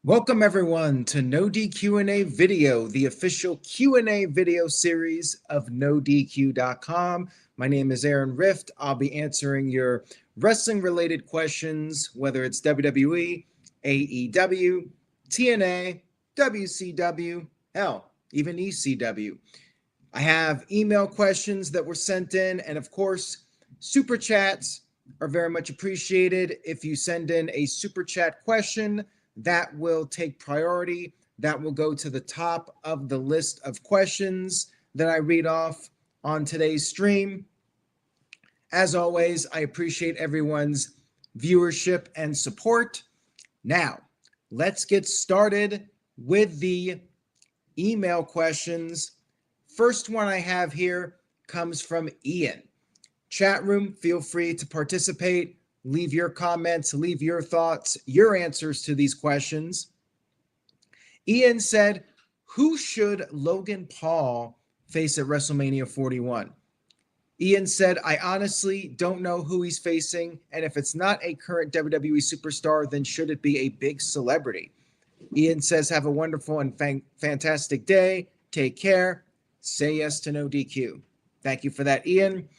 Welcome everyone to NoDQ&A Video, the official Q&A video series of NoDQ.com. My name is Aaron Rift. I'll be answering your wrestling-related questions, whether it's WWE, AEW, TNA, WCW, hell, even ECW. I have email questions that were sent in, and of course, super chats are very much appreciated. If you send in a super chat question, that will take priority. That will go to the top of the list of questions that I read off on today's stream. As always, I appreciate everyone's viewership and support. Now, let's get started with the email questions. First one I have here comes from Ian. Chat room, feel free to participate. Leave your comments, leave your thoughts, your answers to these questions. Ian said, who should Logan Paul face at WrestleMania 41? Ian said, I honestly don't know who he's facing, and if it's not a current WWE superstar, then should it be a big celebrity? Ian says, have a wonderful and fantastic day. Take care. Say yes to no DQ. Thank you for that, Ian.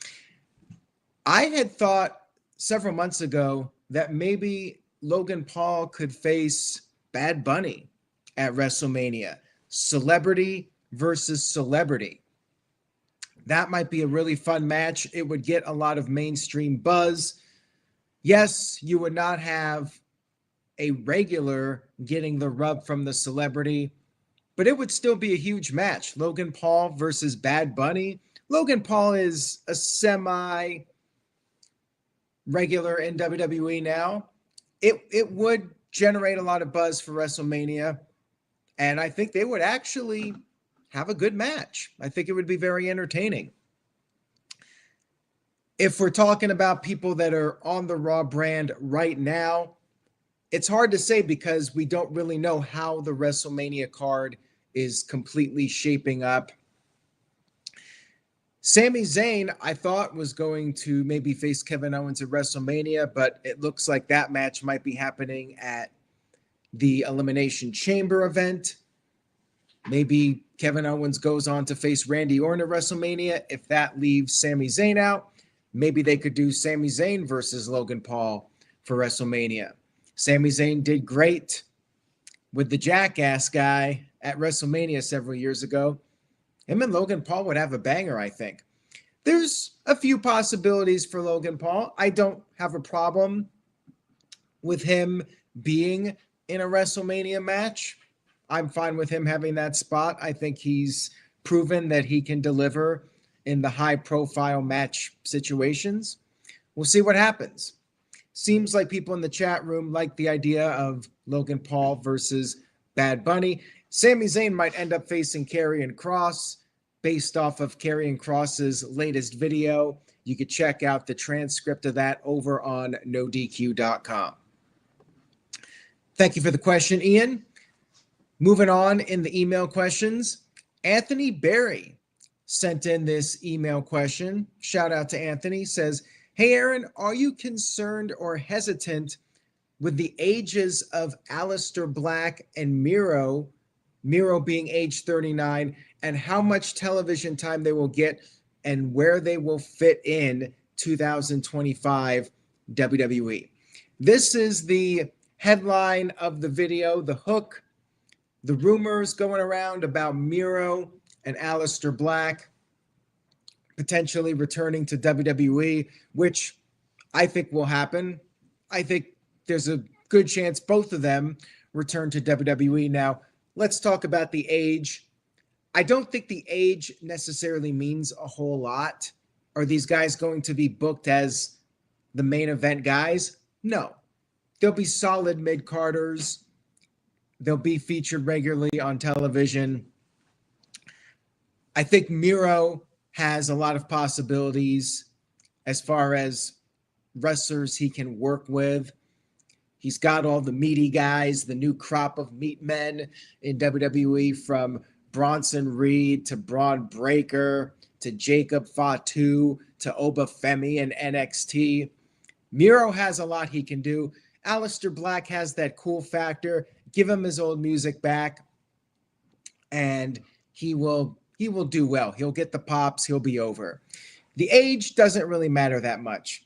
I had thought several months ago that maybe Logan Paul could face Bad Bunny at WrestleMania. Celebrity versus celebrity. That might be a really fun match. It would get a lot of mainstream buzz. Yes, you would not have a regular getting the rub from the celebrity, but it would still be a huge match. Logan Paul versus Bad Bunny. Logan Paul is a semi-regular in WWE now. It would generate a lot of buzz for WrestleMania, and I think they would actually have a good match. I think it would be very entertaining. If we're talking about people that are on the Raw brand right now, it's hard to say because we don't really know how the WrestleMania card is completely shaping up. Sami Zayn, I thought, was going to maybe face Kevin Owens at WrestleMania, but it looks like that match might be happening at the Elimination Chamber event. Maybe Kevin Owens goes on to face Randy Orton at WrestleMania. If that leaves Sami Zayn out, maybe they could do Sami Zayn versus Logan Paul for WrestleMania. Sami Zayn did great with the Jackass guy at WrestleMania several years ago. Him and Logan Paul would have a banger, I think. There's a few possibilities for Logan Paul. I don't have a problem with him being in a WrestleMania match. I'm fine with him having that spot. I think he's proven that he can deliver in the high-profile match situations. We'll see what happens. Seems like people in the chat room like the idea of Logan Paul versus Bad Bunny. Sami Zayn might end up facing Karrion Kross based off of Karrion Kross's latest video. You could check out the transcript of that over on NoDQ.com. Thank you for the question, Ian. Moving on in the email questions, Anthony Berry sent in this email question. Shout out to Anthony. Says, hey, Aaron, are you concerned or hesitant with the ages of Aleister Black and Miro being age 39, and how much television time they will get and where they will fit in 2025 WWE? This is the headline of the video, the hook, the rumors going around about Miro and Aleister Black potentially returning to WWE, which I think will happen. I think there's a good chance both of them return to WWE. Now, let's talk about the age. I don't think the age necessarily means a whole lot. Are these guys going to be booked as the main event guys? No. They'll be solid mid-carders. They'll be featured regularly on television. I think Miro has a lot of possibilities as far as wrestlers he can work with. He's got all the meaty guys, the new crop of meat men in WWE, from Bronson Reed to Braun Breaker to Jacob Fatu to Oba Femi in NXT. Miro has a lot he can do. Aleister Black has that cool factor. give him his old music back, and he will do well. He'll get the pops. He'll be over. The age doesn't really matter that much.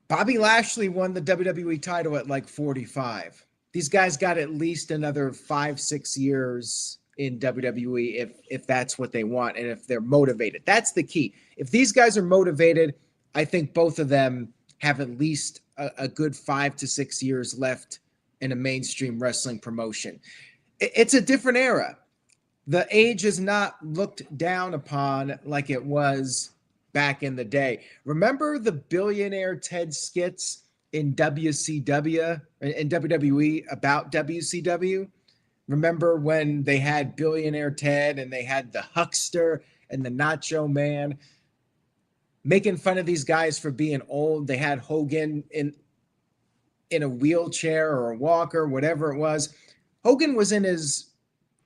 Bobby Lashley won the WWE title at like 45. These guys got at least another 5-6 years in WWE if that's what they want and if they're motivated. That's the key. If these guys are motivated, I think both of them have at least a good 5 to 6 years left in a mainstream wrestling promotion. It's a different era. The age is not looked down upon like it was back in the day. Remember the Billionaire Ted skits in WCW and WWE about WCW? Remember when they had Billionaire Ted and they had the Huckster and the Nacho Man making fun of these guys for being old? They had Hogan in a wheelchair or a walker, whatever it was. Hogan was in his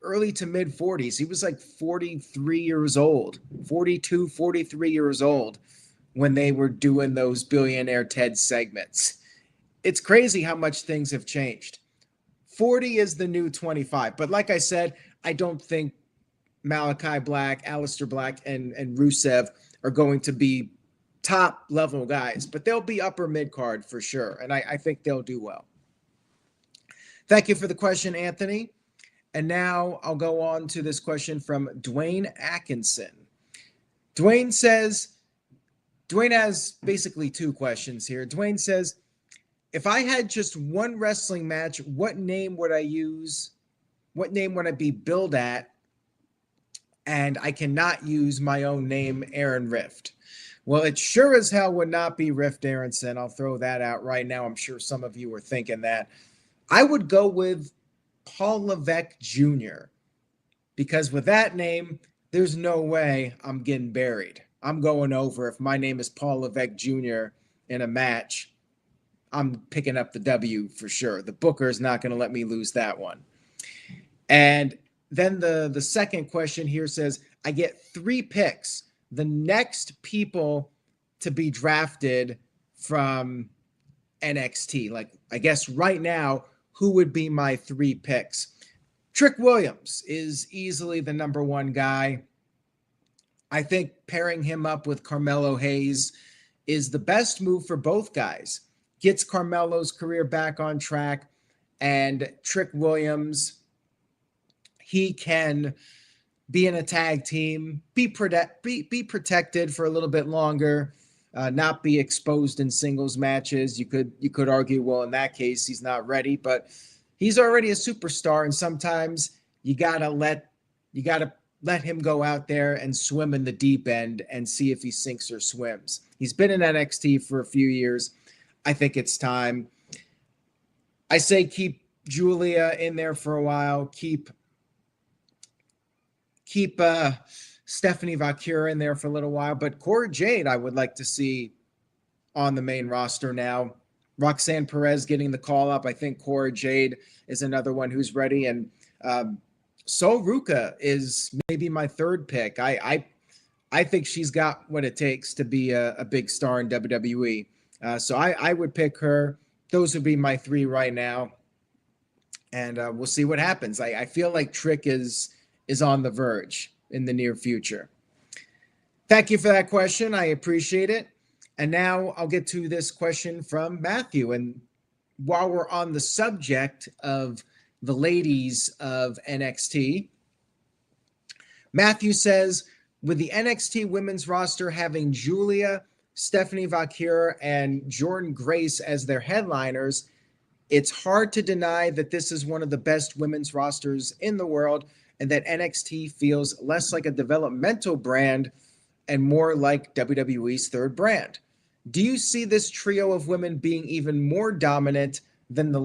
early to mid 40s. He was like 43 years old, 42, 43 years old when they were doing those Billionaire Ted segments. It's crazy how much things have changed. 40 is the new 25. But like I said, I don't think Malakai Black, Aleister Black, and Rusev are going to be top level guys, but they'll be upper mid card for sure. And I think they'll do well. Thank you for the question, Anthony. And now I'll go on to this question from Dwayne Atkinson. Dwayne has basically two questions here. Dwayne says, if I had just one wrestling match, what name would I use? What name would I be billed at? And I cannot use my own name, Aaron Rift. Well, it sure as hell would not be Rift Aronson. I'll throw that out right now. I'm sure some of you were thinking that. I would go with Paul Levesque Jr. because with that name, there's no way I'm getting buried. I'm going over. If my name is Paul Levesque Jr. in a match, I'm picking up the W for sure. The booker is not going to let me lose that one. And then the second question here says, I get 3 picks. The next people to be drafted from NXT, like I guess right now, who would be my 3 picks? Trick Williams is easily the number 1 guy. I think pairing him up with Carmelo Hayes is the best move for both guys. Gets Carmelo's career back on track, and Trick Williams, he can be in a tag team, be protected for a little bit longer, not be exposed in singles matches. You could argue, well, in that case, he's not ready, but he's already a superstar, and sometimes you gotta let him go out there and swim in the deep end and see if he sinks or swims. He's been in NXT for a few years. I think it's time. I say keep Julia in there for a while. Keep Stephanie Valkyrie in there for a little while. But Cora Jade, I would like to see on the main roster now. Roxanne Perez getting the call up. I think Cora Jade is another one who's ready. And Sol Ruca is maybe my 3rd pick. I think she's got what it takes to be a big star in WWE. So I would pick her. Those would be my 3 right now. And we'll see what happens. I feel like Trick is on the verge in the near future. Thank you for that question. I appreciate it. And now I'll get to this question from Matthew. And while we're on the subject of the ladies of NXT, Matthew says, with the NXT women's roster having Julia, Stephanie Valkyrie, and Jordynne Grace as their headliners, it's hard to deny that this is one of the best women's rosters in the world and that NXT feels less like a developmental brand and more like WWE's 3rd brand. Do you see this trio of women being even more dominant than the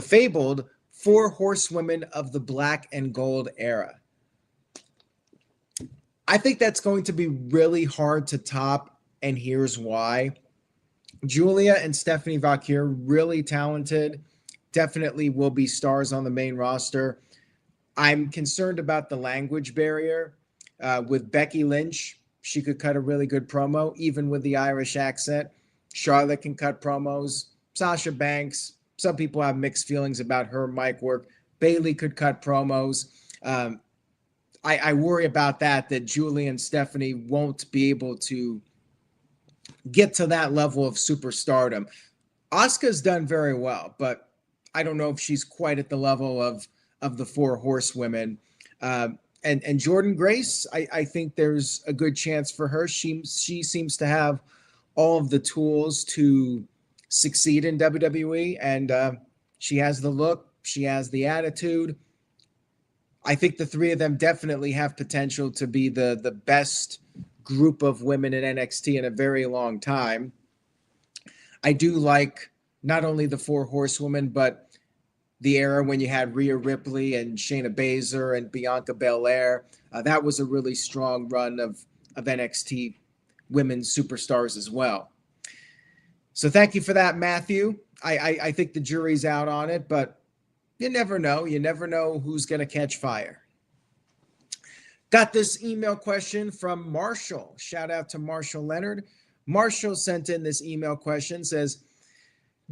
fabled 4 horsewomen of the black and gold era? I think that's going to be really hard to top, and here's why. Julia and Stephanie Valkyrie, really talented, definitely will be stars on the main roster. I'm concerned about the language barrier. With Becky Lynch, she could cut a really good promo, even with the Irish accent. Charlotte can cut promos. Sasha Banks, some people have mixed feelings about her mic work. Bayley could cut promos. I worry about that Julie and Stephanie won't be able to get to that level of superstardom. Asuka's done very well, but I don't know if she's quite at the level of the four horsewomen. And Jordan Grace, I think there's a good chance for her. She seems to have all of the tools to succeed in WWE, and she has the look, she has the attitude. I think the three of them definitely have potential to be the best group of women in NXT in a very long time. I do like not only the four horsewomen, but the era when you had Rhea Ripley and Shayna Baszler and Bianca Belair. That was a really strong run of NXT women's superstars as well. So thank you for that, Matthew. I think the jury's out on it, but you never know. You never know who's going to catch fire. Got this email question from Marshall. Shout out to Marshall Leonard. Marshall sent in this email question, says,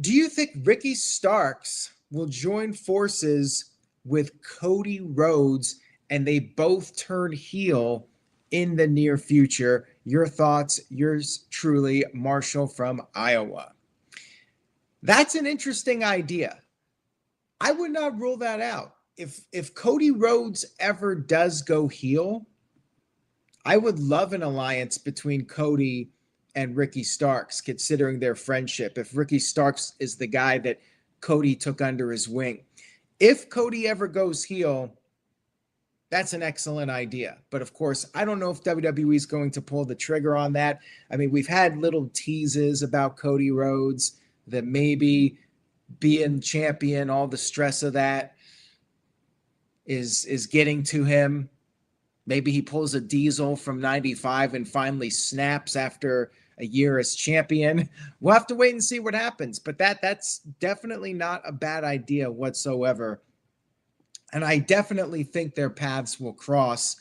do you think Ricky Starks will join forces with Cody Rhodes and they both turn heel in the near future? Your thoughts, yours truly, Marshall from Iowa. That's an interesting idea. I would not rule that out. If Cody Rhodes ever does go heel, I would love an alliance between Cody and Ricky Starks, considering their friendship. If Ricky Starks is the guy that Cody took under his wing. If Cody ever goes heel, that's an excellent idea. But of course, I don't know if WWE is going to pull the trigger on that. I mean, we've had little teases about Cody Rhodes, that maybe being champion, all the stress of that is getting to him. Maybe he pulls a Diesel from 95 and finally snaps after a year as champion. We'll have to wait and see what happens, but that's definitely not a bad idea whatsoever. And I definitely think their paths will cross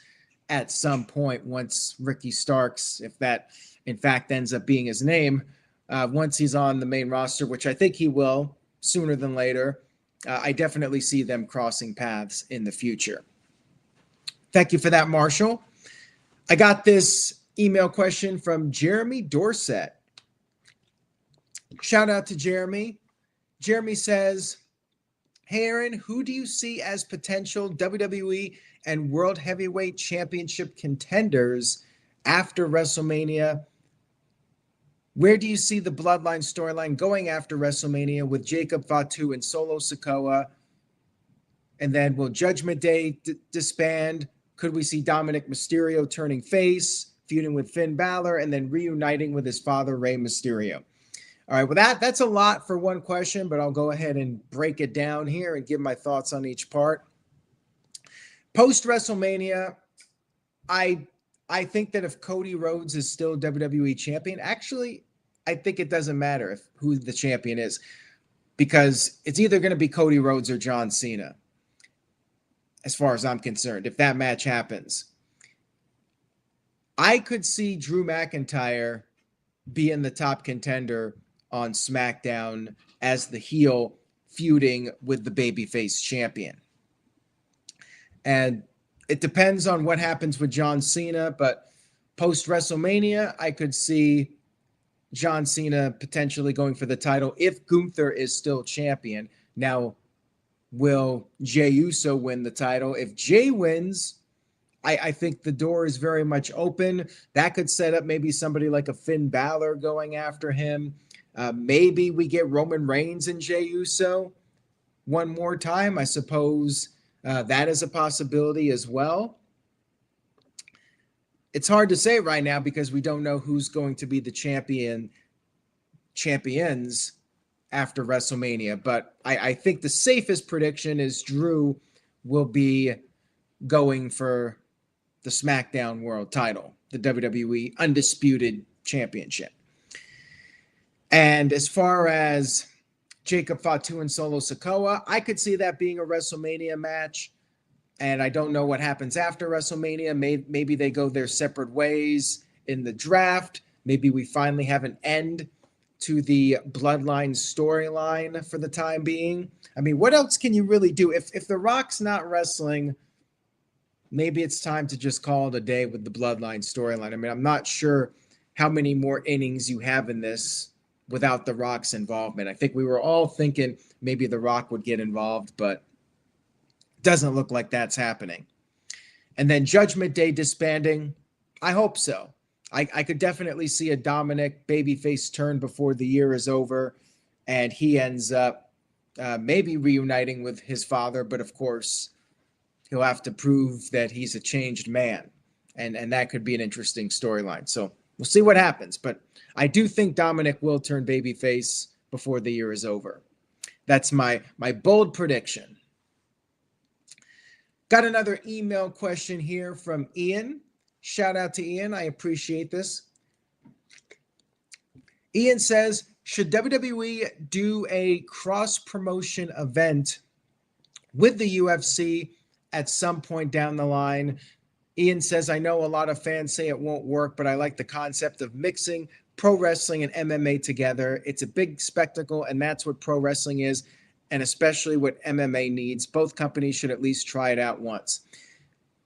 at some point once Ricky Starks, if that in fact ends up being his name, once he's on the main roster, which I think he will sooner than later. I definitely see them crossing paths in the future. Thank you for that, Marshall. I got this email question from Jeremy Dorset. Shout out to Jeremy. Jeremy says, hey, Aaron, who do you see as potential WWE and World Heavyweight Championship contenders after WrestleMania? Where do you see the Bloodline storyline going after WrestleMania with Jacob Fatu and Solo Sikoa? And then will Judgment Day disband? Could we see Dominic Mysterio turning face, feuding with Finn Balor, and then reuniting with his father, Rey Mysterio? All right, well, that's a lot for one question, but I'll go ahead and break it down here and give my thoughts on each part. Post-WrestleMania, I think that if Cody Rhodes is still WWE champion, actually, I think it doesn't matter who the champion is, because it's either going to be Cody Rhodes or John Cena, as far as I'm concerned, if that match happens. I could see Drew McIntyre being the top contender on SmackDown as the heel feuding with the babyface champion. And it depends on what happens with John Cena, but post-WrestleMania, I could see John Cena potentially going for the title if Gunther is still champion. Now, will Jey Uso win the title? If Jey wins, I think the door is very much open. That could set up maybe somebody like a Finn Balor going after him. Maybe we get Roman Reigns and Jey Uso one more time. I suppose that is a possibility as well. It's hard to say right now because we don't know who's going to be the champions after WrestleMania. But I think the safest prediction is Drew will be going for the SmackDown World title, the WWE Undisputed Championship. And as far as Jacob Fatu and Solo Sikoa, I could see that being a WrestleMania match. And I don't know what happens after WrestleMania. Maybe they go their separate ways in the draft. Maybe we finally have an end to the Bloodline storyline for the time being. I mean, what else can you really do? If The Rock's not wrestling, maybe it's time to just call it a day with the Bloodline storyline. I mean, I'm not sure how many more innings you have in this without The Rock's involvement. I think we were all thinking maybe The Rock would get involved, but doesn't look like that's happening. And then Judgment Day disbanding. I hope so. I could definitely see a Dominic babyface turn before the year is over, and he ends up maybe reuniting with his father, but of course, he'll have to prove that he's a changed man, and that could be an interesting storyline. So we'll see what happens, but I do think Dominic will turn babyface before the year is over. That's my bold prediction. Got another email question here from Ian. Shout out to Ian. I appreciate this. Ian says, should WWE do a cross-promotion event with the UFC at some point down the line? Ian says, I know a lot of fans say it won't work, but I like the concept of mixing pro wrestling and MMA together. It's a big spectacle, and that's what pro wrestling is, and especially what MMA needs. Both companies should at least try it out once.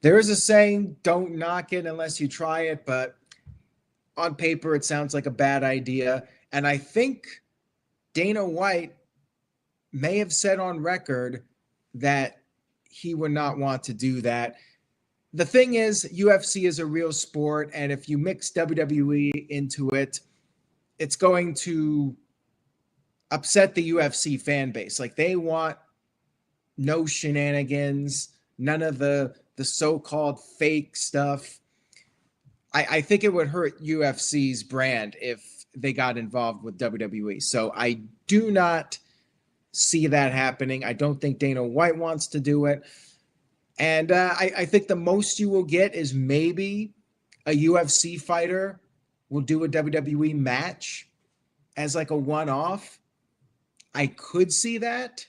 There is a saying, don't knock it unless you try it, but on paper, it sounds like a bad idea. And I think Dana White may have said on record that he would not want to do that. The thing is, UFC is a real sport, and if you mix WWE into it, it's going to upset the UFC fan base. Like, they want no shenanigans, none of the so-called fake stuff. I think it would hurt UFC's brand if they got involved with WWE. So I do not see that happening. I don't think Dana White wants to do it. And I think the most you will get is maybe a UFC fighter will do a WWE match as like a one-off. I could see that,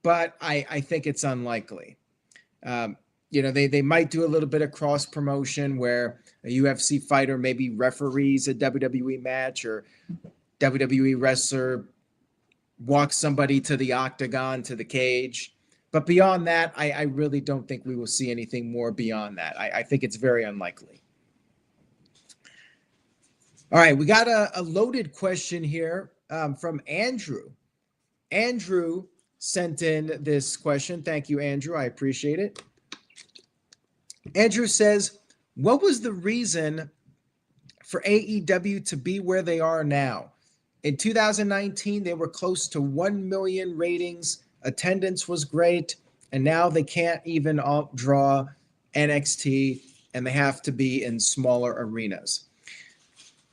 but I think it's unlikely. They might do a little bit of cross promotion where a UFC fighter maybe referees a WWE match, or WWE wrestler walks somebody to the octagon, to the cage. But beyond that, I really don't think we will see anything more beyond that. I think it's very unlikely. All right, we got a loaded question here from Andrew. Andrew sent in this question. Thank you, Andrew. I appreciate it. Andrew says, what was the reason for AEW to be where they are now? In 2019, they were close to 1 million ratings. Attendance was great. And now they can't even outdraw NXT, and they have to be in smaller arenas.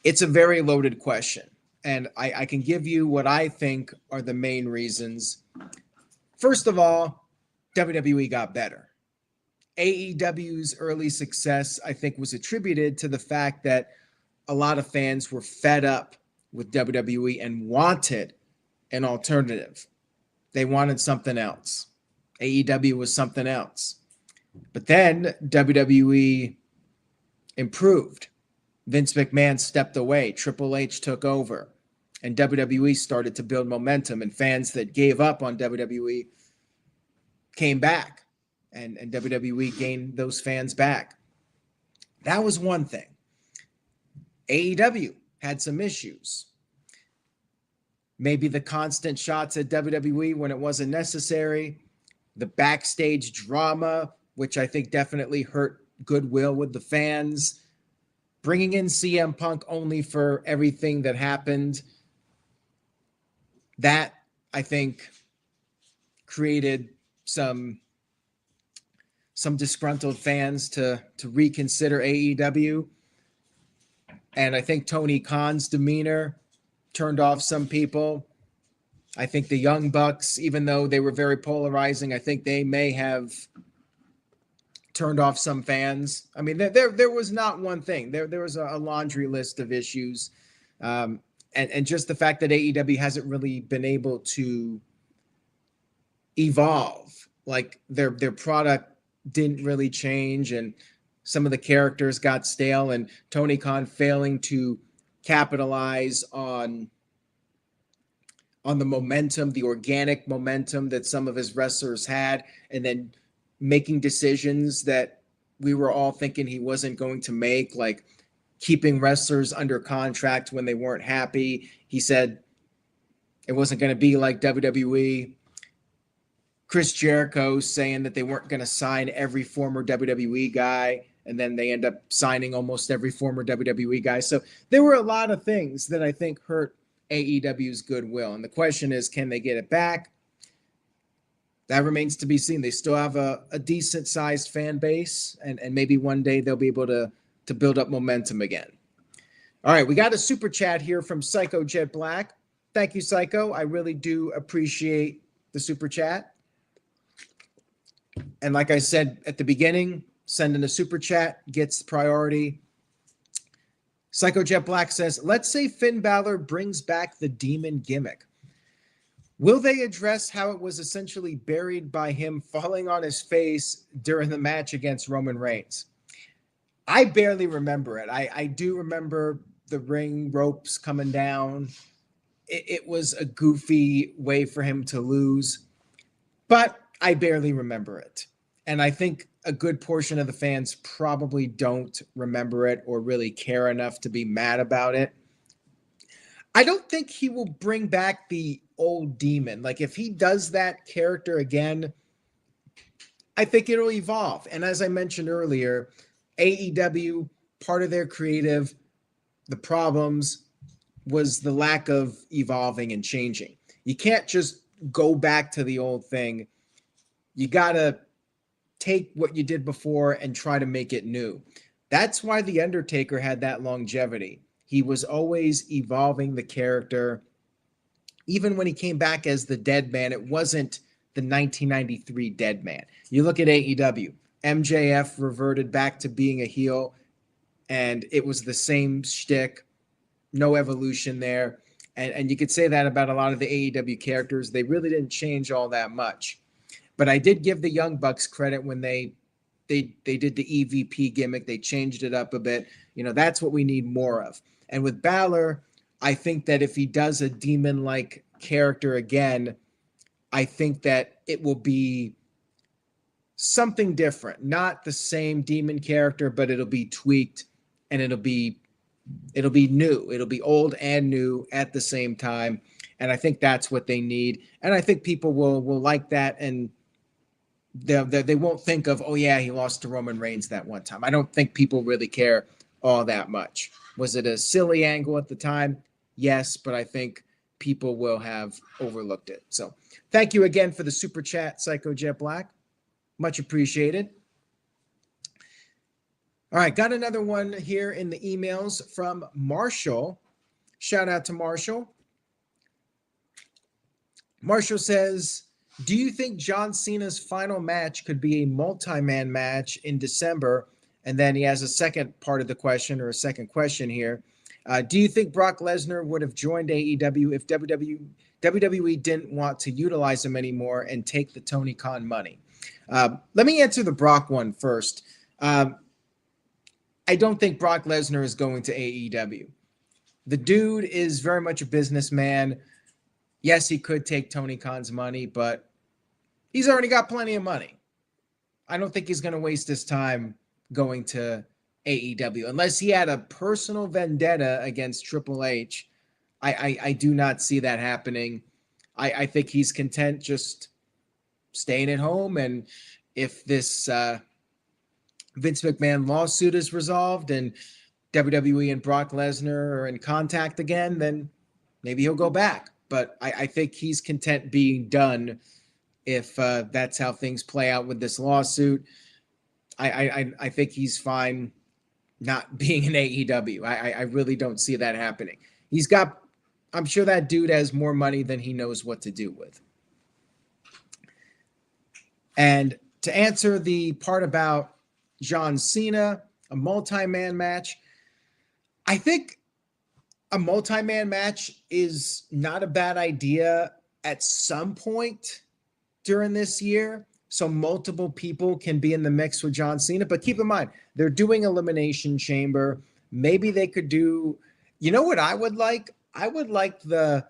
It's a very loaded question. And I can give you what I think are the main reasons. First of all, WWE got better. AEW's early success, I think, was attributed to the fact that a lot of fans were fed up with WWE and wanted an alternative. They wanted something else. AEW was something else. But then WWE improved. Vince McMahon stepped away. Triple H took over. And WWE started to build momentum. And fans that gave up on WWE came back. And WWE gained those fans back. That was one thing. AEW had some issues. Maybe the constant shots at WWE when it wasn't necessary. The backstage drama, which I think definitely hurt goodwill with the fans. Bringing in CM Punk only for everything that happened. That, I think, created some disgruntled fans to reconsider AEW. And I think Tony Khan's demeanor turned off some people. I think the Young Bucks, even though they were very polarizing, I think they may have turned off some fans. I mean, there was not one thing. There was a laundry list of issues. And just the fact that AEW hasn't really been able to evolve. Like their product didn't really change, and some of the characters got stale, and Tony Khan failing to capitalize on on the momentum, the organic momentum that some of his wrestlers had, and then making decisions that we were all thinking he wasn't going to make, like keeping wrestlers under contract when they weren't happy. He said it wasn't going to be like WWE. Chris Jericho saying that they weren't going to sign every former WWE guy, and then they end up signing almost every former WWE guy. So there were a lot of things that I think hurt AEW's goodwill. And the question is, can they get it back? That remains to be seen. They still have a decent-sized fan base, and maybe one day they'll be able to build up momentum again. All right, we got a super chat here from Psycho Jet Black. Thank you, Psycho. I really do appreciate the super chat. And like I said at the beginning, sending a super chat gets priority. Psycho Jet Black says, let's say Finn Balor brings back the demon gimmick. Will they address how it was essentially buried by him falling on his face during the match against Roman Reigns? I barely remember it. I do remember the ring ropes coming down. It was a goofy way for him to lose, but I barely remember it. And I think a good portion of the fans probably don't remember it or really care enough to be mad about it. I don't think he will bring back the old demon. Like, if he does that character again, I think it'll evolve. And as I mentioned earlier, AEW, part of their creative, the problems was the lack of evolving and changing. You can't just go back to the old thing. You got to take what you did before and try to make it new. That's why The Undertaker had that longevity. He was always evolving the character. Even when he came back as the Dead Man, it wasn't the 1993 Dead Man. You look at AEW, MJF reverted back to being a heel, and it was the same shtick, no evolution there. And you could say that about a lot of the AEW characters. They really didn't change all that much. But I did give the Young Bucks credit when they did the EVP gimmick. They changed it up a bit. You know, that's what we need more of. And with Balor, I think that if he does a demon-like character again, I think that it will be something different. Not the same demon character, but it'll be tweaked and it'll be new. It'll be old and new at the same time. And I think that's what they need. And I think people will like that, and they won't think of, oh yeah, he lost to Roman Reigns that one time. I don't think people really care all that much. Was it a silly angle at the time? Yes, but I think people will have overlooked it. So thank you again for the super chat, Psycho Jet Black. Much appreciated. All right, got another one here in the emails from Marshall. Shout out to Marshall. Marshall says, do you think John Cena's final match could be a multi-man match in December? And then he has a second part of the question, or a second question here. Do you think Brock Lesnar would have joined AEW if WWE didn't want to utilize him anymore and take the Tony Khan money? Let me answer the Brock one first. I don't think Brock Lesnar is going to AEW. The dude is very much a businessman. Yes, he could take Tony Khan's money, but he's already got plenty of money. I don't think he's going to waste his time going to AEW unless he had a personal vendetta against Triple H. I do not see that happening. I think he's content just staying at home, and if this Vince McMahon lawsuit is resolved and WWE and Brock Lesnar are in contact again, then maybe he'll go back. But I think he's content being done if that's how things play out with this lawsuit. I think he's fine not being in AEW. I really don't see that happening. I'm sure that dude has more money than he knows what to do with. And to answer the part about John Cena, a multi-man match, I think a multi-man match is not a bad idea at some point during this year, so multiple people can be in the mix with John Cena. But keep in mind, they're doing Elimination Chamber. Maybe they could do, you know what I would like? I would like the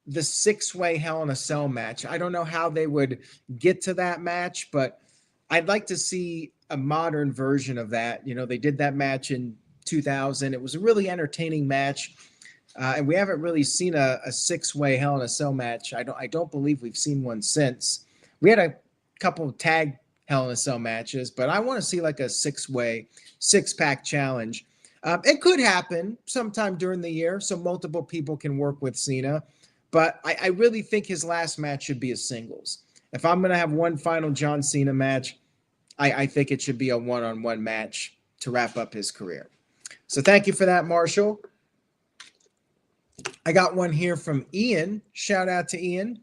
the 6-way Hell in a Cell match. I don't know how they would get to that match, but I'd like to see a modern version of that. You know, they did that match in 2000. It was a really entertaining match. And we haven't really seen a 6-way Hell in a Cell match. I don't believe we've seen one since. We had a couple of tag Hell in a Cell matches, but I want to see like a 6-way, 6-pack challenge. It could happen sometime during the year, so multiple people can work with Cena. But I really think his last match should be a singles. If I'm going to have one final John Cena match, I think it should be a one-on-one match to wrap up his career. So thank you for that, Marshall. I got one here from Ian. Shout out to Ian.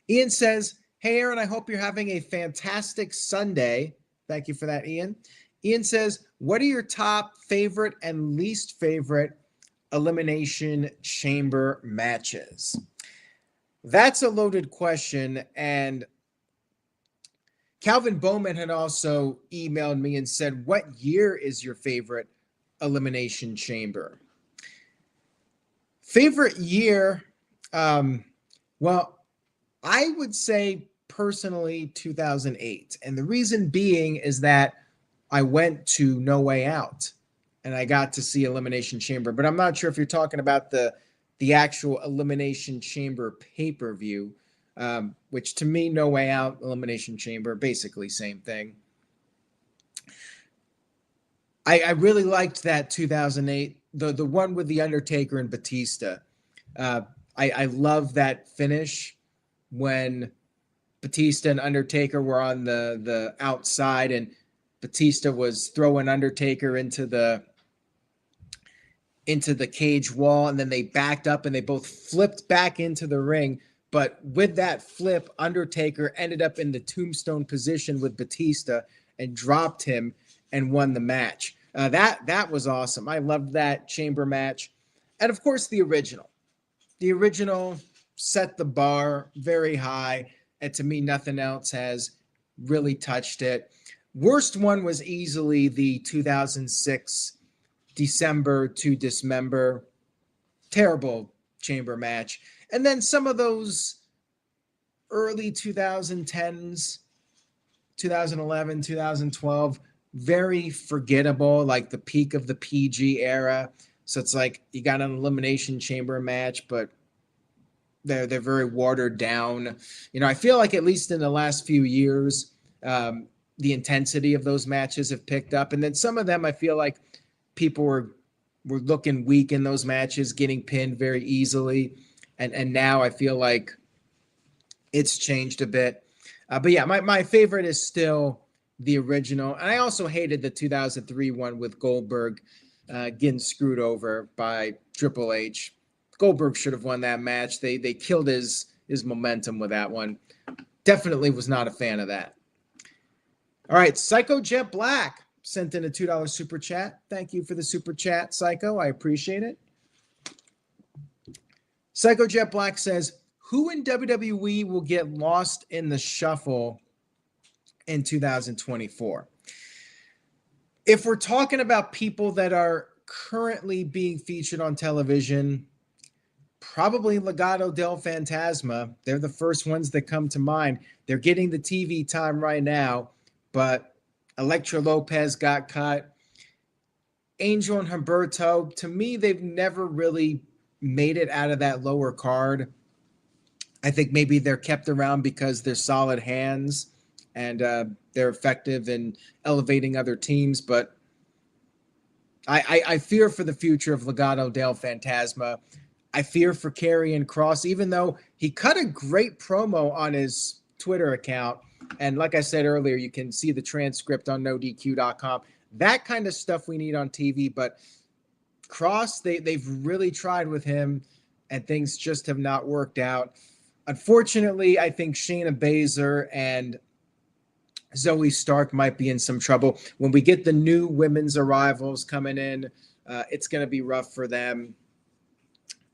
Ian says, hey, Aaron, I hope you're having a fantastic Sunday. Thank you for that, Ian. Ian says, what are your top favorite and least favorite Elimination Chamber matches? That's a loaded question. And Calvin Bowman had also emailed me and said, what year is your favorite Elimination Chamber? Favorite year? Well, I would say personally 2008. And the reason being is that I went to No Way Out and I got to see Elimination Chamber, but I'm not sure if you're talking about the actual Elimination Chamber pay-per-view, which to me, No Way Out, Elimination Chamber, basically same thing. I really liked that 2008, the one with The Undertaker and Batista. I love that finish when Batista and Undertaker were on the outside and Batista was throwing Undertaker into the cage wall, and then they backed up and they both flipped back into the ring. But with that flip, Undertaker ended up in the tombstone position with Batista and dropped him and won the match. That was awesome. I loved that chamber match. And of course, the original. The original set the bar very high. And to me, nothing else has really touched it. Worst one was easily the 2006 December to Dismember. Terrible chamber match. And then some of those early 2010s, 2011, 2012, very forgettable, like the peak of the PG era. So it's like you got an Elimination Chamber match, but they're very watered down. You know, I feel like at least in the last few years, the intensity of those matches have picked up. And then some of them, I feel like people were looking weak in those matches, getting pinned very easily. And now I feel like it's changed a bit. But yeah, my favorite is still the original. And I also hated the 2003 one with Goldberg getting screwed over by Triple H. Goldberg should have won that match. They killed his momentum with that one. Definitely was not a fan of that. All right, Psycho Jet Black sent in a $2 super chat. Thank you for the super chat, Psycho. I appreciate it. Psycho Jet Black says, who in WWE will get lost in the shuffle in 2024? If we're talking about people that are currently being featured on television, probably Legado del Fantasma. They're the first ones that come to mind. They're getting the TV time right now, but Elektra Lopez got cut. Angel and Humberto, to me, they've never really made it out of that lower card. I think maybe they're kept around because they're solid hands and they're effective in elevating other teams. But I fear for the future of Legado del Fantasma. I fear for Karrion Kross, even though he cut a great promo on his Twitter account. And like I said earlier, you can see the transcript on NoDQ.com. That kind of stuff we need on TV. But Kross, they've really tried with him, and things just have not worked out. Unfortunately, I think Shayna Baszler and Zoe Stark might be in some trouble. When we get the new women's arrivals coming in, it's going to be rough for them.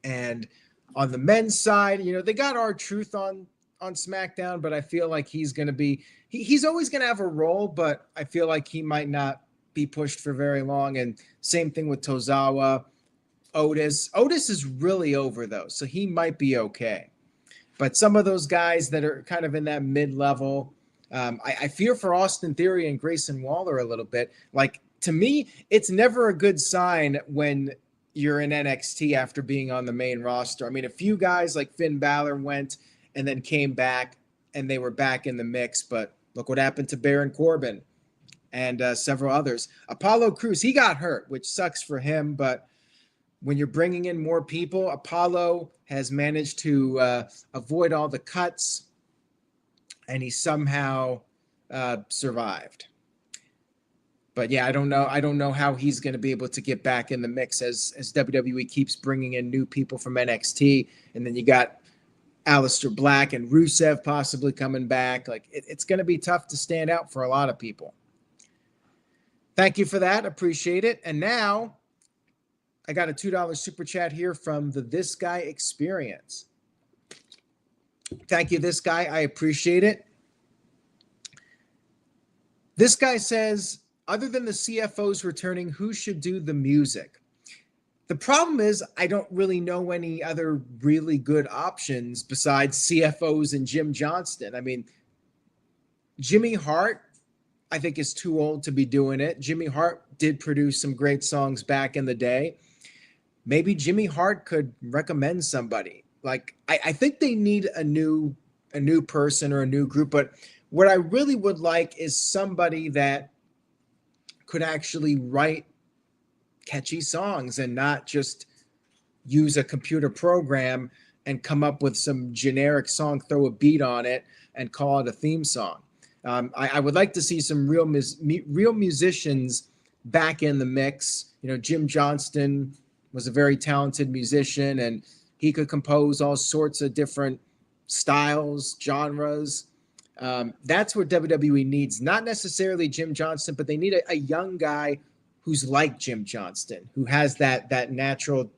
And on the men's side, you know, they got R-Truth on SmackDown, but I feel like he's going to be he's always going to have a role, but I feel like he might not be pushed for very long. And same thing with Tozawa. Otis. Otis is really over, though, so he might be okay. But some of those guys that are kind of in that mid-level, I fear for Austin Theory and Grayson Waller a little bit. Like, to me, it's never a good sign when you're in NXT after being on the main roster. I mean, a few guys like Finn Balor went and then came back, and they were back in the mix. But look what happened to Baron Corbin and several others. Apollo Crews, he got hurt, which sucks for him, but when you're bringing in more people, Apollo has managed to avoid all the cuts, and he somehow survived. But yeah, I don't know how he's going to be able to get back in the mix as WWE keeps bringing in new people from NXT, and then you got Aleister Black and Rusev possibly coming back. Like it's going to be tough to stand out for a lot of people. Thank you for that. Appreciate it. And now I got a $2 super chat here from the This Guy Experience. Thank you, This Guy. I appreciate it. This guy says, other than the CFOs returning, who should do the music? The problem is I don't really know any other really good options besides CFOs and Jim Johnston. I mean, Jimmy Hart, I think, is too old to be doing it. Jimmy Hart did produce some great songs back in the day. Maybe Jimmy Hart could recommend somebody. Like, I think they need a new person or a new group. But what I really would like is somebody that could actually write catchy songs and not just use a computer program and come up with some generic song, throw a beat on it, and call it a theme song. I would like to see some real musicians back in the mix. You know, Jim Johnston was a very talented musician, and he could compose all sorts of different styles, genres. That's what WWE needs. Not necessarily Jim Johnston, but they need a young guy who's like Jim Johnston, who has that natural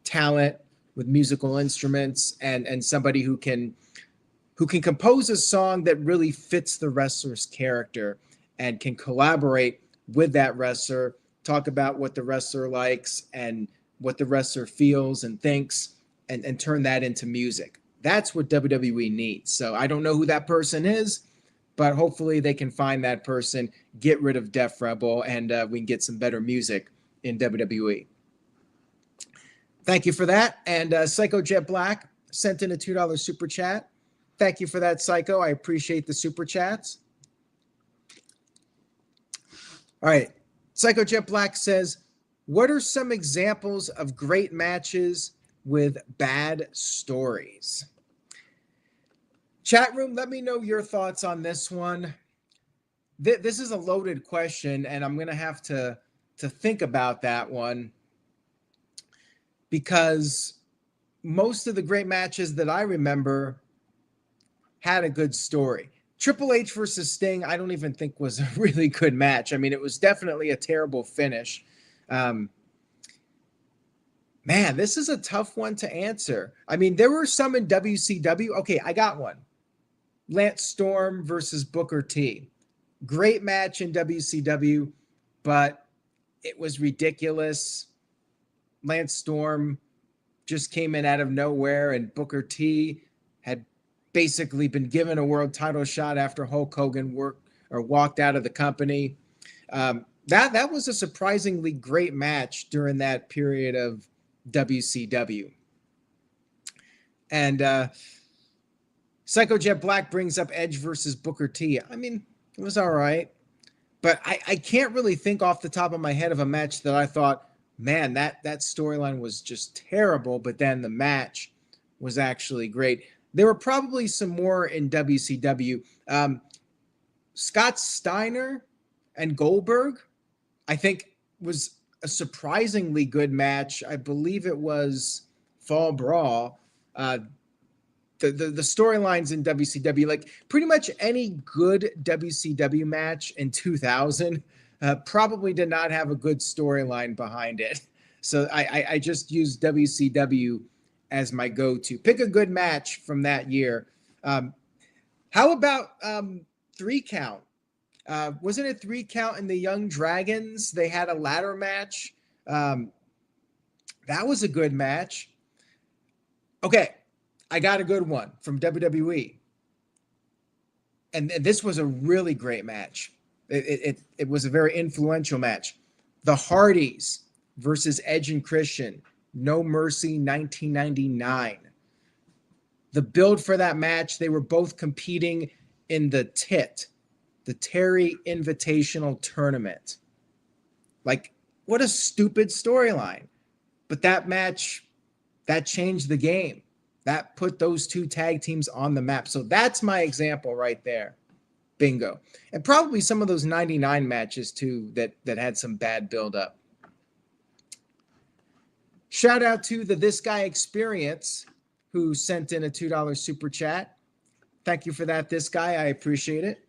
talent with musical instruments, and somebody who can compose a song that really fits the wrestler's character and can collaborate with that wrestler, talk about what the wrestler likes and what the wrestler feels and thinks, and turn that into music. That's what WWE needs. So I don't know who that person is, but hopefully they can find that person, get rid of Def Rebel, and we can get some better music in WWE. Thank you for that. And Psycho Jet Black sent in a $2 super chat. Thank you for that, Psycho. I appreciate the super chats. All right. Psycho Jet Black says, what are some examples of great matches with bad stories? Chat room, let me know your thoughts on this one. This is a loaded question, and I'm going to have to think about that one, because most of the great matches that I remember had a good story. Triple H versus Sting, I don't even think was a really good match. I mean, it was definitely a terrible finish. Man, this is a tough one to answer. I mean, there were some in WCW. Okay, I got one. Lance Storm versus Booker T. Great match in WCW, but it was ridiculous. Lance Storm just came in out of nowhere, and Booker T had basically been given a world title shot after Hulk Hogan walked out of the company. That was a surprisingly great match during that period of WCW. And Psycho Jet Black brings up Edge versus Booker T. I mean, it was all right, but I can't really think off the top of my head of a match that I thought, man, that storyline was just terrible, but then the match was actually great. There were probably some more in WCW. Scott Steiner and Goldberg, I think, was a surprisingly good match. I believe it was Fall Brawl. The storylines in WCW, like pretty much any good WCW match in 2000, probably did not have a good storyline behind it. So I just used WCW as my go-to. Pick a good match from that year. How about 3 Count? Wasn't it 3 Count in the Young Dragons? They had a ladder match. That was a good match. Okay, I got a good one from WWE. And this was a really great match. It was a very influential match. The Hardys versus Edge and Christian. No Mercy 1999. The build for that match, they were both competing in the Terry Invitational Tournament. Like, what a stupid storyline. But that match, that changed the game. That put those two tag teams on the map. So that's my example right there. Bingo. And probably some of those 99 matches too that had some bad build-up. Shout out to the This Guy Experience who sent in a $2 super chat. Thank you for that, This Guy. I appreciate it.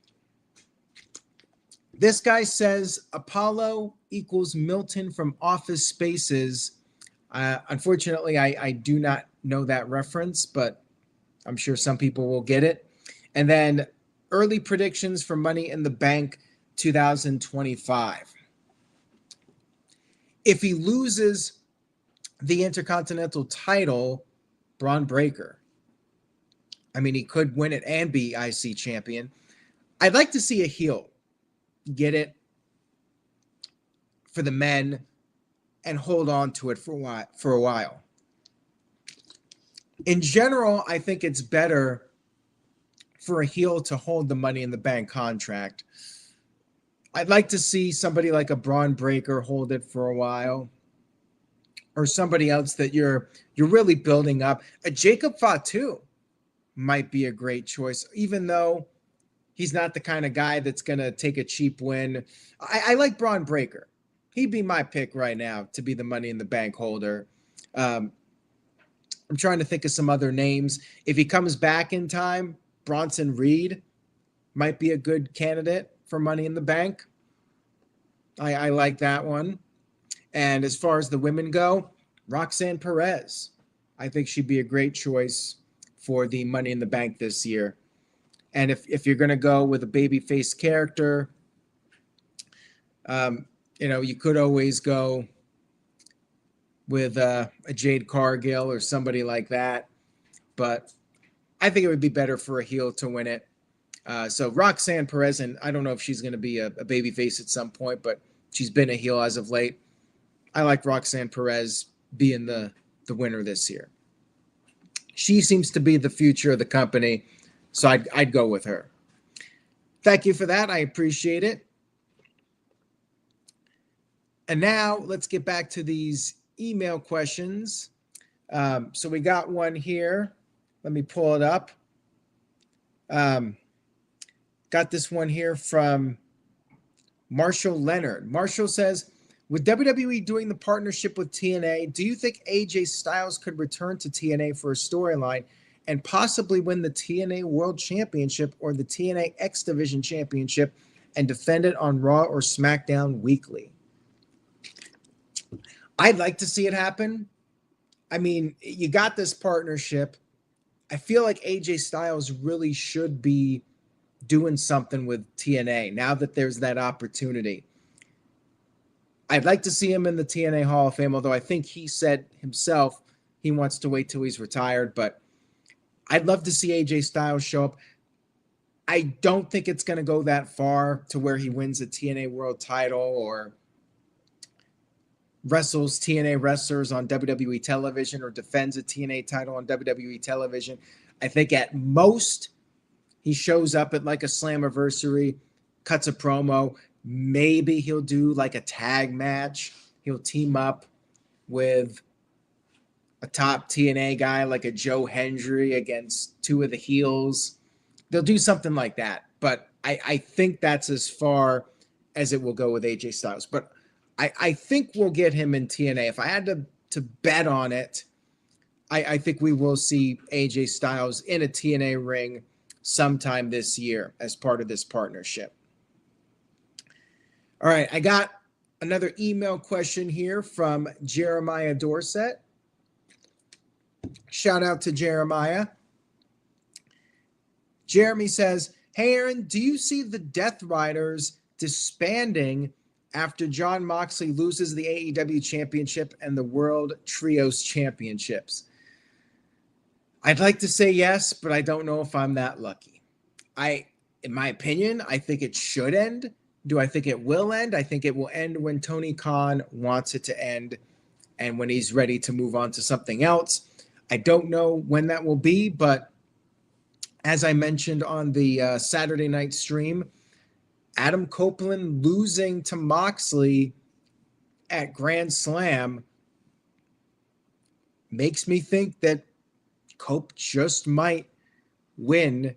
This guy says Apollo equals Milton from Office Spaces. Unfortunately, I do not know that reference, but I'm sure some people will get it. And then early predictions for Money in the Bank 2025. If he loses the Intercontinental title, Braun Breaker. I mean, he could win it and be IC champion. I'd like to see a heel get it for the men and hold on to it for a while. In general, I think it's better for a heel to hold the Money in the Bank contract. I'd like to see somebody like a Braun Breaker hold it for a while, or somebody else that you're really building up. A Jacob Fatu might be a great choice, even though he's not the kind of guy that's going to take a cheap win. I like Braun Breaker. He'd be my pick right now to be the Money in the Bank holder. I'm trying to think of some other names. If he comes back in time, Bronson Reed might be a good candidate for Money in the Bank. I like that one. And as far as the women go, Roxanne Perez. I think she'd be a great choice for the Money in the Bank this year. And if you're going to go with a babyface character, you could always go with a Jade Cargill or somebody like that. But I think it would be better for a heel to win it. So Roxanne Perez, and I don't know if she's going to be a babyface at some point, but she's been a heel as of late. I like Roxanne Perez being the winner this year. She seems to be the future of the company, so I'd go with her. Thank you for that. I appreciate it. And now let's get back to these email questions. So we got one here. Let me pull it up. Got this one here from Marshall Leonard. Marshall says, with WWE doing the partnership with TNA, do you think AJ Styles could return to TNA for a storyline and possibly win the TNA World Championship or the TNA X Division Championship and defend it on Raw or SmackDown weekly? I'd like to see it happen. I mean, you got this partnership. I feel like AJ Styles really should be doing something with TNA now that there's that opportunity. I'd like to see him in the TNA Hall of Fame, although I think he said himself he wants to wait till he's retired. But I'd love to see AJ Styles show up. I don't think it's going to go that far to where he wins a TNA World title or wrestles TNA wrestlers on WWE television or defends a TNA title on WWE television. I think at most he shows up at like a Slammiversary, cuts a promo. Maybe he'll do like a tag match. He'll team up with a top TNA guy like a Joe Hendry against two of the heels. They'll do something like that. But I think that's as far as it will go with AJ Styles. But I think we'll get him in TNA. If I had to bet on it, I think we will see AJ Styles in a TNA ring sometime this year as part of this partnership. All right, I got another email question here from Jeremiah Dorset. Shout out to Jeremiah. Jeremy says, hey, Aaron, do you see the Death Riders disbanding after Jon Moxley loses the AEW Championship and the World Trios Championships? I'd like to say yes, but I don't know if I'm that lucky. In my opinion, I think it should end. Do I think it will end? I think it will end when Tony Khan wants it to end and when he's ready to move on to something else. I don't know when that will be, but as I mentioned on the Saturday night stream, Adam Copeland losing to Moxley at Grand Slam makes me think that Cope just might win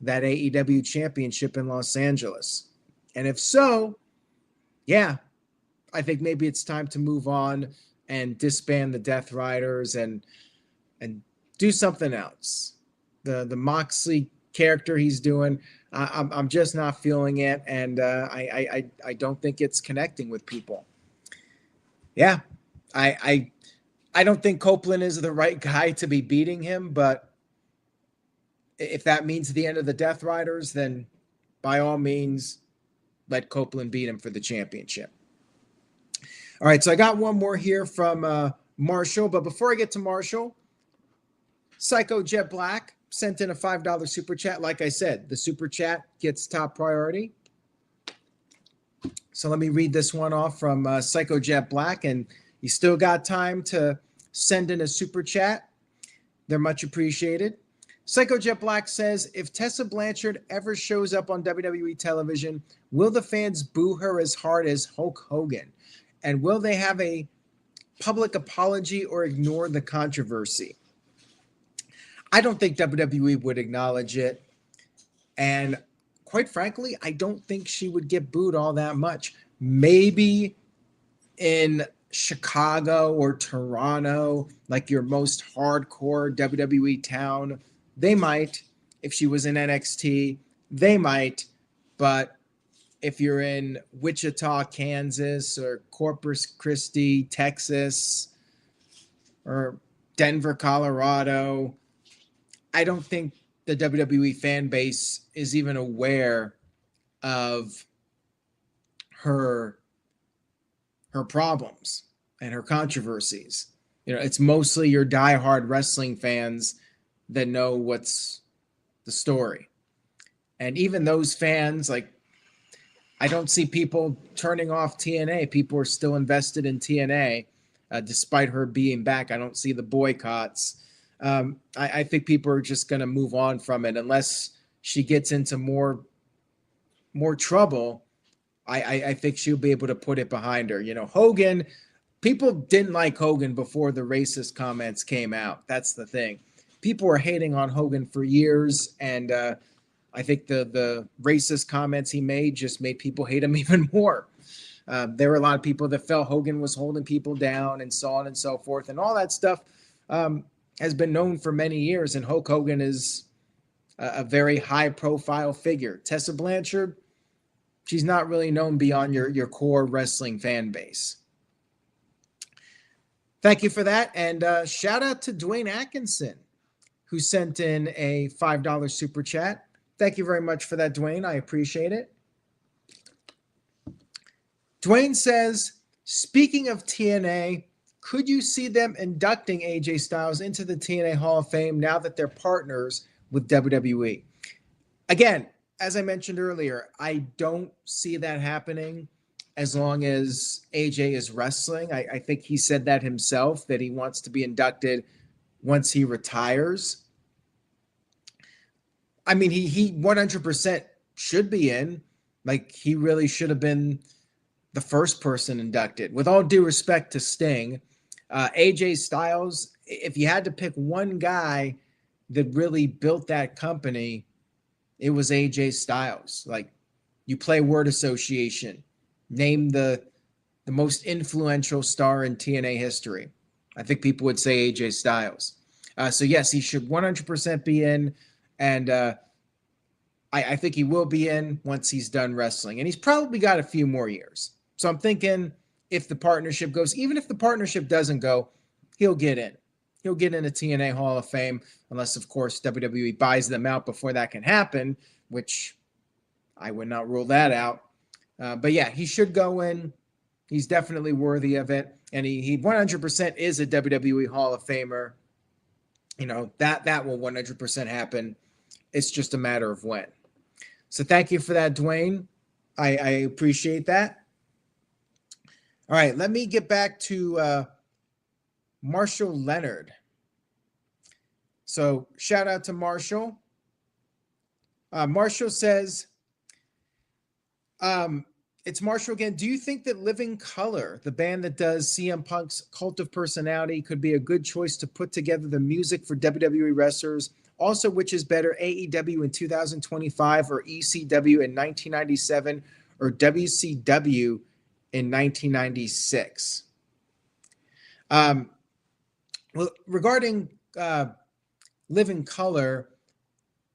that AEW championship in Los Angeles. And if so, yeah, I think maybe it's time to move on and disband the Death Riders and do something else. The Moxley character he's doing, I'm just not feeling it, and I don't think it's connecting with people. Yeah, I don't think Copeland is the right guy to be beating him, but if that means the end of the Death Riders, then by all means, let Copeland beat him for the championship. All right, so I got one more here from Marshall, but before I get to Marshall, Psycho Jet Black sent in a $5 super chat. Like I said, the super chat gets top priority. So let me read this one off from Psycho Jet Black, and you still got time to send in a super chat. They're much appreciated. Psycho Jet Black says, if Tessa Blanchard ever shows up on WWE television, will the fans boo her as hard as Hulk Hogan? And will they have a public apology or ignore the controversy? I don't think WWE would acknowledge it. And quite frankly, I don't think she would get booed all that much. Maybe in Chicago or Toronto, like your most hardcore WWE town, they might. If she was in NXT, they might. But if you're in Wichita, Kansas, or Corpus Christi, Texas, or Denver, Colorado, I don't think the WWE fan base is even aware of her problems and her controversies. You know, it's mostly your diehard wrestling fans that know what's the story. And even those fans, like, I don't see people turning off TNA. People are still invested in TNA, despite her being back. I don't see the boycotts. I think people are just going to move on from it unless she gets into more trouble. I think she'll be able to put it behind her. You know, Hogan, people didn't like Hogan before the racist comments came out. That's the thing. People were hating on Hogan for years, and I think the racist comments he made just made people hate him even more. There were a lot of people that felt Hogan was holding people down and so on and so forth, and all that stuff has been known for many years, and Hulk Hogan is a very high-profile figure. Tessa Blanchard, she's not really known beyond your core wrestling fan base. Thank you for that, and shout out to Dwayne Atkinson, who sent in a $5 super chat. Thank you very much for that, Dwayne. I appreciate it. Dwayne says, speaking of TNA, could you see them inducting AJ Styles into the TNA Hall of Fame now that they're partners with WWE? Again, as I mentioned earlier, I don't see that happening as long as AJ is wrestling. I think he said that himself, that he wants to be inducted once he retires. I mean, he 100% should be in. Like, he really should have been the first person inducted. With all due respect to Sting, AJ Styles, if you had to pick one guy that really built that company, it was AJ Styles. Like, you play word association. Name the most influential star in TNA history. I think people would say AJ Styles. So yes, he should 100% be in, and I think he will be in once he's done wrestling. And he's probably got a few more years. So I'm thinking if the partnership goes, even if the partnership doesn't go, he'll get in. He'll get in a TNA Hall of Fame, unless, of course, WWE buys them out before that can happen, which I would not rule that out. But yeah, he should go in. He's definitely worthy of it. And he 100% is a WWE Hall of Famer. That will 100% happen. It's just a matter of when. So thank you for that, Dwayne. I appreciate that. All right, let me get back to Marshall Leonard. So shout out to Marshall. Marshall says, it's Marshall again. Do you think that Living Color, the band that does CM Punk's Cult of Personality, could be a good choice to put together the music for WWE wrestlers? Also, which is better, AEW in 2025 or ECW in 1997 or WCW in 1996? Well, regarding Living Color,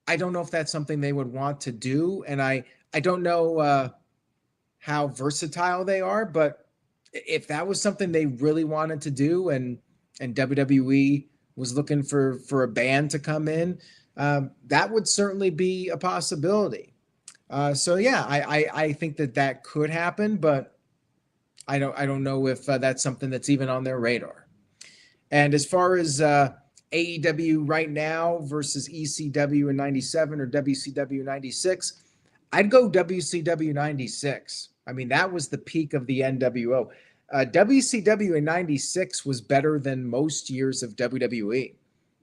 I don't know if that's something they would want to do, and I don't know how versatile they are, but if that was something they really wanted to do, and WWE was looking for a band to come in, that would certainly be a possibility. So yeah, I think that could happen, but I don't know if that's something that's even on their radar. And as far as AEW right now versus ECW in 97 or WCW 96, I'd go WCW 96. I mean, that was the peak of the NWO. WCW in 96 was better than most years of WWE,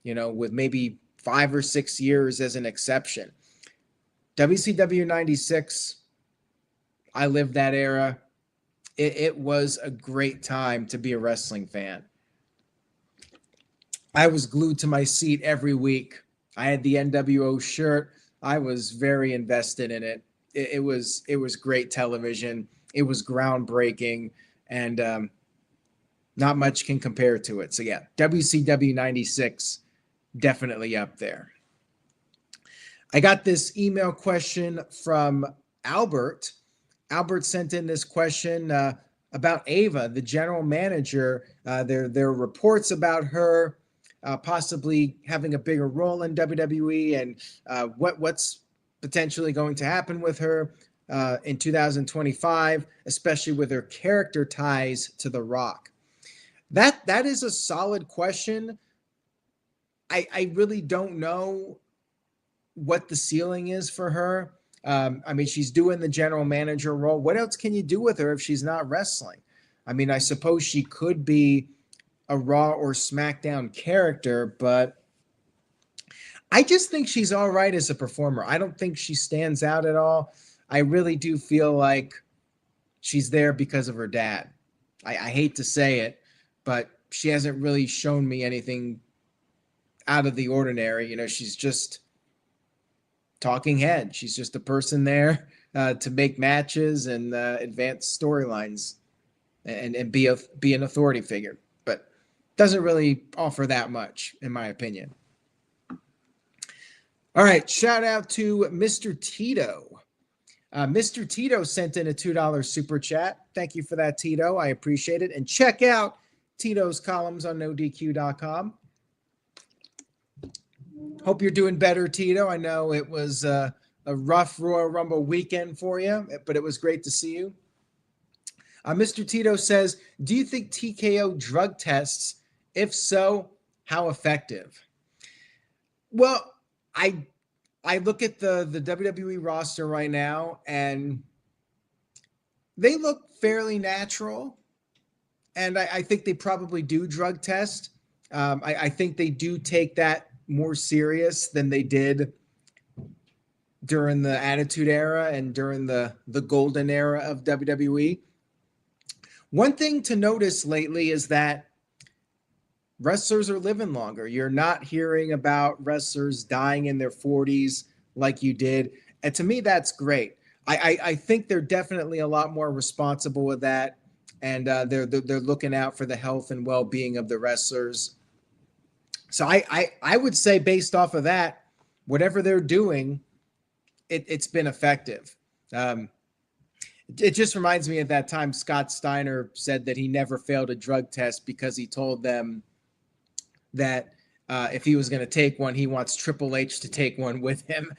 with maybe 5 or 6 years as an exception. WCW 96, I lived that era. It was a great time to be a wrestling fan. I was glued to my seat every week. I had the NWO shirt. I was very invested in it. It was great television. It was groundbreaking, and not much can compare to it. So yeah, WCW 96, definitely up there. I got this email question from Albert. Albert sent in this question about Ava, the general manager. There are reports about her possibly having a bigger role in WWE, and what's potentially going to happen with her in 2025, especially with her character ties to The Rock. That is a solid question. I really don't know what the ceiling is for her. I mean, she's doing the general manager role. What else can you do with her if she's not wrestling? I mean, I suppose she could be a Raw or SmackDown character, but I just think she's all right as a performer. I don't think she stands out at all. I really do feel like she's there because of her dad. I hate to say it, but she hasn't really shown me anything out of the ordinary. She's just talking head. She's just a person there to make matches and advance storylines and be an authority figure, but doesn't really offer that much, in my opinion. All right, shout out to Mr. Tito. Mr. Tito sent in a $2 super chat. Thank you for that, Tito. I appreciate it. And check out Tito's columns on NoDQ.com. Hope you're doing better, Tito. I know it was a rough Royal Rumble weekend for you, but it was great to see you. Mr. Tito says, do you think TKO drug tests? If so, how effective? Well, I look at the WWE roster right now, and they look fairly natural. And I think they probably do drug test. I think they do take that more serious than they did during the Attitude Era and during the golden era of WWE. One thing to notice lately is that wrestlers are living longer. You're not hearing about wrestlers dying in their 40s like you did. And to me, that's great. I think they're definitely a lot more responsible with that. And they're looking out for the health and well-being of the wrestlers. So I would say, based off of that, whatever they're doing, it's been effective. It just reminds me of that time Scott Steiner said that he never failed a drug test because he told them that If he was going to take one, he wants Triple H to take one with him.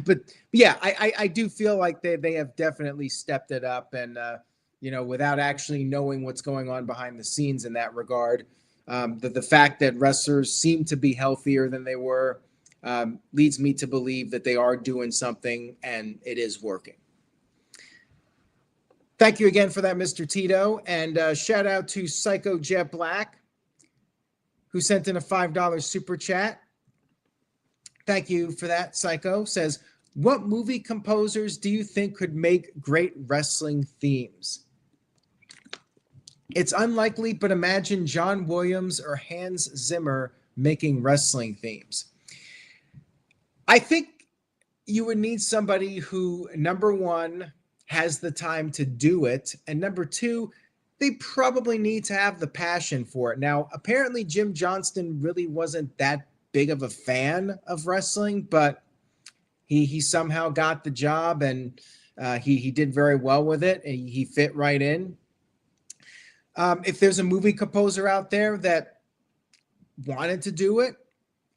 But yeah, I do feel like they have definitely stepped it up, and without actually knowing what's going on behind the scenes in that regard, the fact that wrestlers seem to be healthier than they were leads me to believe that they are doing something and it is working. Thank you again for that, Mr. Tito, and shout out to Psycho Jet Black, who sent in a $5 super chat. Thank you for that, Psycho. Says, what movie composers do you think could make great wrestling themes? It's unlikely, but imagine John Williams or Hans Zimmer making wrestling themes. I think you would need somebody who, number one, has the time to do it, and number two, they probably need to have the passion for it. Now, apparently Jim Johnston really wasn't that big of a fan of wrestling, but he somehow got the job, and he did very well with it, and he fit right in. If there's a movie composer out there that wanted to do it,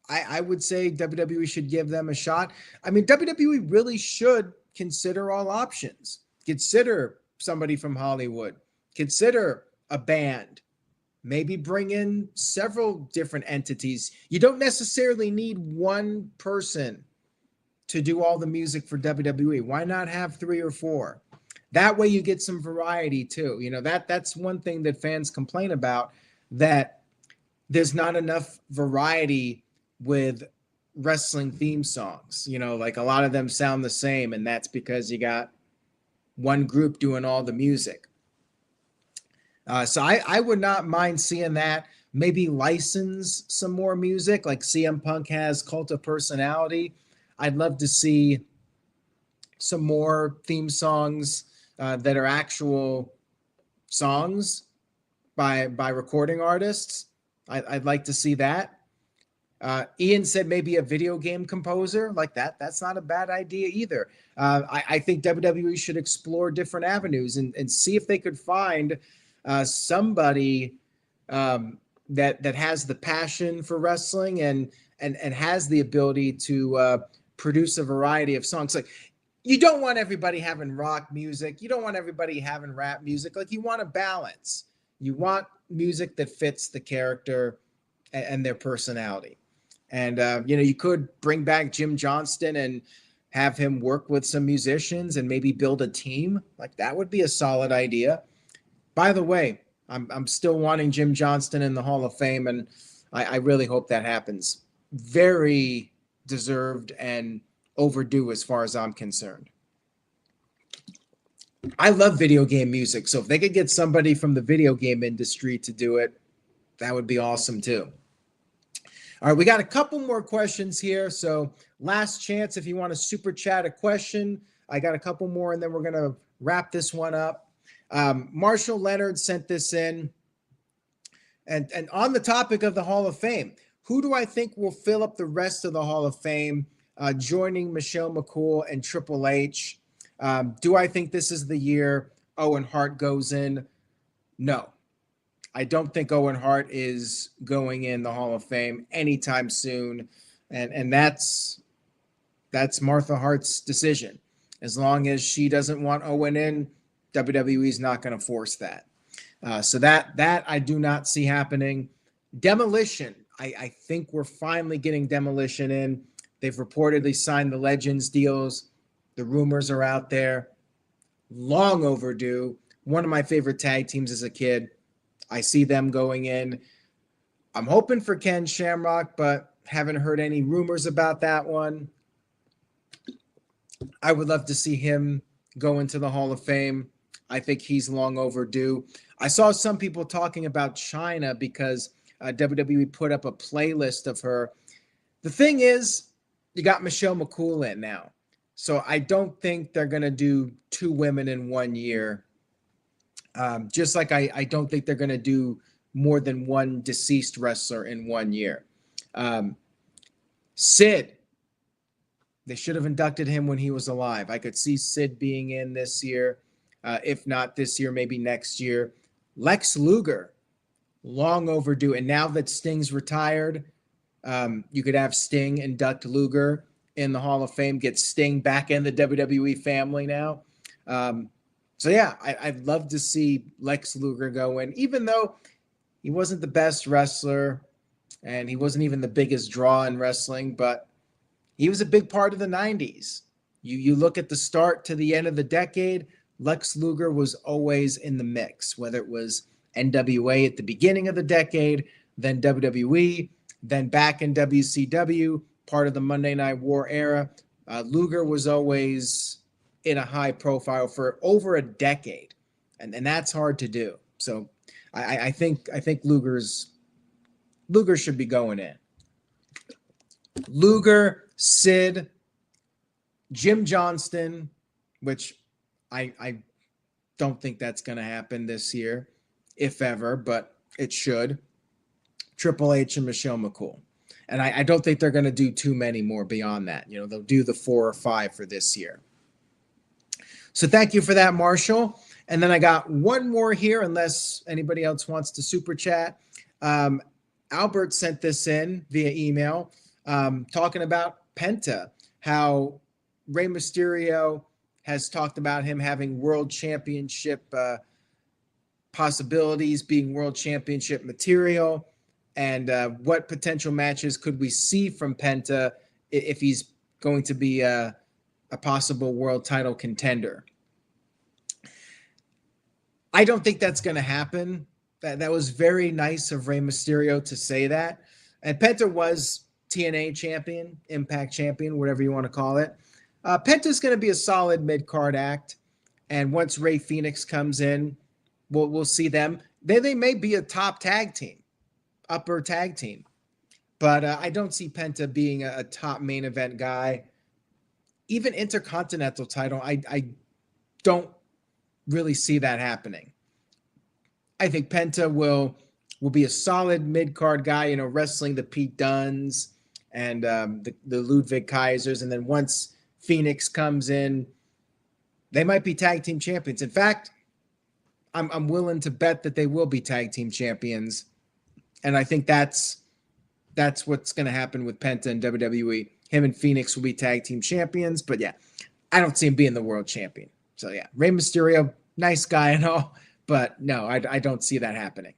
I would say WWE should give them a shot. I mean, WWE really should consider all options. Consider somebody from Hollywood. Consider a band. Maybe bring in several different entities. You don't necessarily need one person to do all the music for WWE. Why not have 3 or 4? That way you get some variety too. That's one thing that fans complain about, that there's not enough variety with wrestling theme songs. Like a lot of them sound the same, and that's because you got one group doing all the music. So I would not mind seeing that. Maybe license some more music, like CM Punk has Cult of Personality. I'd love to see some more theme songs that are actual songs by recording artists. I'd like to see that. Ian said maybe a video game composer like that. That's not a bad idea either. I think WWE should explore different avenues and see if they could find somebody that has the passion for wrestling and has the ability to produce a variety of songs. Like, you don't want everybody having rock music. You don't want everybody having rap music. Like, you want a balance. You want music that fits the character and their personality. And, you could bring back Jim Johnston and have him work with some musicians and maybe build a team. Like, that would be a solid idea. By the way, I'm still wanting Jim Johnston in the Hall of Fame, and I really hope that happens. Very deserved and overdue as far as I'm concerned. I love video game music, so if they could get somebody from the video game industry to do it, that would be awesome too. All right, we got a couple more questions here. So last chance if you want to super chat a question. I got a couple more, and then we're going to wrap this one up. Marshall Leonard sent this in. And on the topic of the Hall of Fame, who do I think will fill up the rest of the Hall of Fame, joining Michelle McCool and Triple H? Do I think this is the year Owen Hart goes in? No. I don't think Owen Hart is going in the Hall of Fame anytime soon. And that's Martha Hart's decision. As long as she doesn't want Owen in, WWE's not going to force that. So that I do not see happening. Demolition. I think we're finally getting Demolition in. They've reportedly signed the Legends deals. The rumors are out there. Long overdue. One of my favorite tag teams as a kid. I see them going in. I'm hoping for Ken Shamrock, but haven't heard any rumors about that one. I would love to see him go into the Hall of Fame. I think he's long overdue. I saw some people talking about China because WWE put up a playlist of her. The thing is, you got Michelle McCool in now. So I don't think they're going to do 2 women in 1 year. Just like I don't think they're going to do more than 1 deceased wrestler in 1 year. Sid, they should have inducted him when he was alive. I could see Sid being in this year. If not this year, maybe next year. Lex Luger, long overdue. And now that Sting's retired, You could have Sting induct Luger in the Hall of Fame, get Sting back in the WWE family now. So yeah, I'd love to see Lex Luger go in, even though he wasn't the best wrestler and he wasn't even the biggest draw in wrestling, but he was a big part of the 90s. You look at the start to the end of the decade, Lex Luger was always in the mix, whether it was NWA at the beginning of the decade, then WWE, then back in WCW, part of the Monday Night War era. Luger was always in a high profile for over a decade, and that's hard to do. So I think Luger should be going in. Luger, Sid, Jim Johnston, which I don't think that's going to happen this year, if ever, but it should. Triple H and Michelle McCool. And I don't think they're going to do too many more beyond that. You know, they'll do the 4 or 5 for this year. So thank you for that, Marshall. And then I got one more here, unless anybody else wants to super chat. Albert sent this in via email, talking about Penta, how Rey Mysterio has talked about him having world championship possibilities, being world championship material, and what potential matches could we see from Penta if he's going to be a possible world title contender. I don't think that's going to happen. That was very nice of Rey Mysterio to say that. And Penta was TNA champion, Impact champion, whatever you want to call it. Penta's going to be a solid mid-card act. And once Rey Fenix comes in, we'll see them. They may be a top tag team, upper tag team. But I don't see Penta being a top main event guy. Even Intercontinental title, I don't really see that happening. I think Penta will be a solid mid-card guy, you know, wrestling the Pete Dunnes and the Ludwig Kaisers. And then once Phoenix comes in, they might be tag team champions. In fact, I'm willing to bet that they will be tag team champions. And I think that's what's going to happen with Penta and WWE. Him and Phoenix will be tag team champions. But yeah, I don't see him being the world champion. So yeah, Rey Mysterio, nice guy and all. But no, I don't see that happening.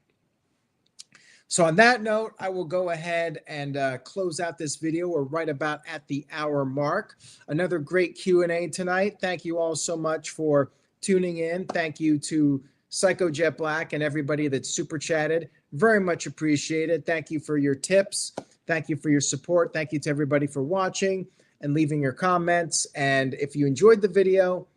So on that note, I will go ahead and close out this video. We're right about at the hour mark. Another great Q&A tonight. Thank you all so much for tuning in. Thank you to Psycho Jet Black and everybody that super chatted. Very much appreciated. Thank you for your tips. Thank you for your support. Thank you to everybody for watching and leaving your comments. And if you enjoyed the video,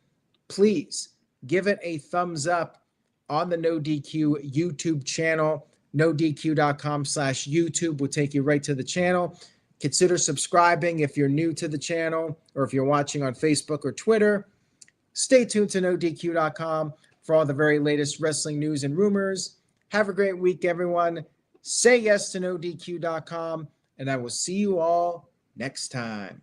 please give it a thumbs up on the NoDQ YouTube channel. NoDQ.com/YouTube will take you right to the channel. Consider subscribing if you're new to the channel or if you're watching on Facebook or Twitter. Stay tuned to NoDQ.com for all the very latest wrestling news and rumors. Have a great week, everyone. Say yes to NoDQ.com, and I will see you all next time.